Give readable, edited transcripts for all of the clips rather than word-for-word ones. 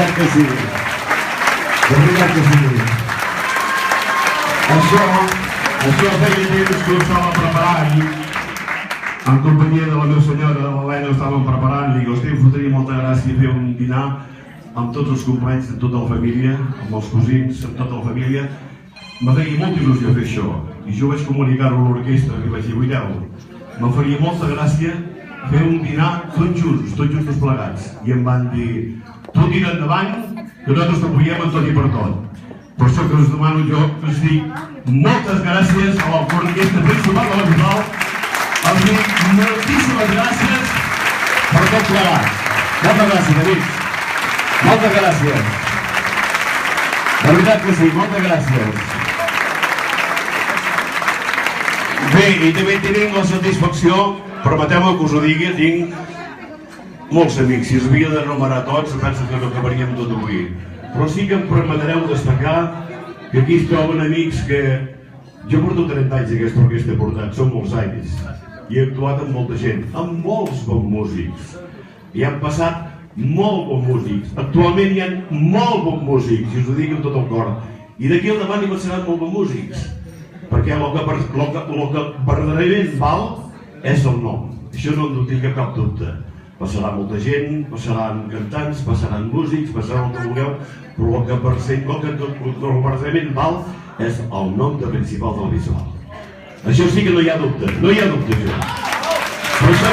veritat que sí. De veritat que sí. Això feia temps que ho estava preparant. En companyia de la meva senyora, l'Helena, ho estàvem preparant i hosti, em fotria molta gràcia fer un dinar amb tots els companys de tota la família, amb els cosins, amb tota la família. Me feia molta il·lusió fer això i jo vaig comunicar-ho a l'orquestra i vaig dir, oideu, me faria molta gràcia fer un dinar tots junts plegats. I em van dir, tu tira endavant, que nosaltres t'apoyem en tot i per tot. Per això que us demano jo, us dic moltes gràcies a l'orquestra principal de la Bisbal, els dic moltíssimes gràcies per tot plegat. Moltes gràcies, amics. Moltes gràcies. De veritat que sí, moltes gràcies. Bé, i també tenim la satisfacció, permeteu-me que us ho digui, tinc molts amics. Si es havia d'enumerar tots, penso que no acabaríem tot avui. Però sí que em permetreu destacar que aquí es troben amics que... Jo porto 30 anys d'aquesta orquestra portat, són molts anys. I he actuat amb molta gent, amb molts bons músics. I han passat molt bons músics. Actualment hi ha molt bons músics, i us ho dic amb tot el cor. I d'aquí al davant hi passaran molt bons músics. Perquè el que verdaderament val és el nom. Això no en tinc cap dubte. Passarà molta gent, passaran cantants, passaran músics, passarà el que vulgueu, però el que verdaderament val és el nom de principal de la Bisbal. Això sí que no hi ha dubte, no hi ha dubte això. Per això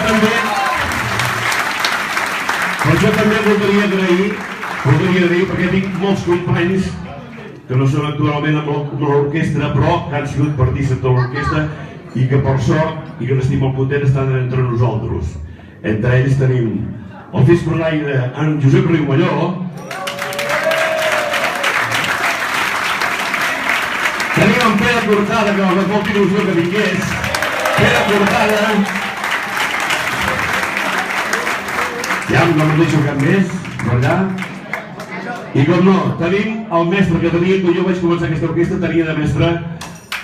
també voldria agrair, perquè tinc molts companys que no són actualment amb l'orquestra, però que han sigut partícips de l'orquestra i que per sort, i que n'estic molt content, estan entre nosaltres. Entre ells tenim el fiscornaire en Josep Riumalló, tenim en Pere Cortada, que m'ha fet molta il·lusió que vingués, Pere Cortada, ja no em deixo cap més, allà. I com no, tenim el mestre que tenia, quan jo vaig començar aquesta orquestra, tenia de mestre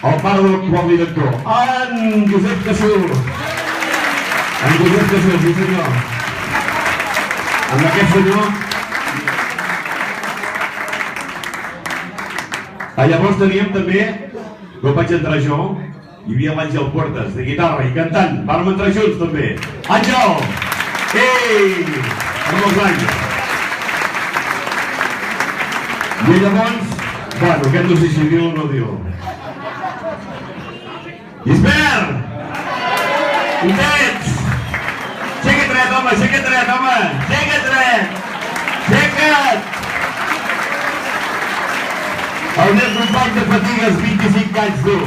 el pare de l'actual director, en Josep Cassur. En Josep Cassur, sí senyor. Amb aquest senyor. Llavors teníem també, quan vaig entrar jo, hi havia l'Àngel Puertas, de guitarra i cantant. Vàrem entrar junts també. Àngel! Ei! Per molts anys. I llavors, bueno, aquest no sé si diu o no diu. Isbert! On ets? Aixeca't dret, home, aixeca't dret, home! Aixeca't dret! Aixeca't! El meu company de fatigues, 25 anys, tu.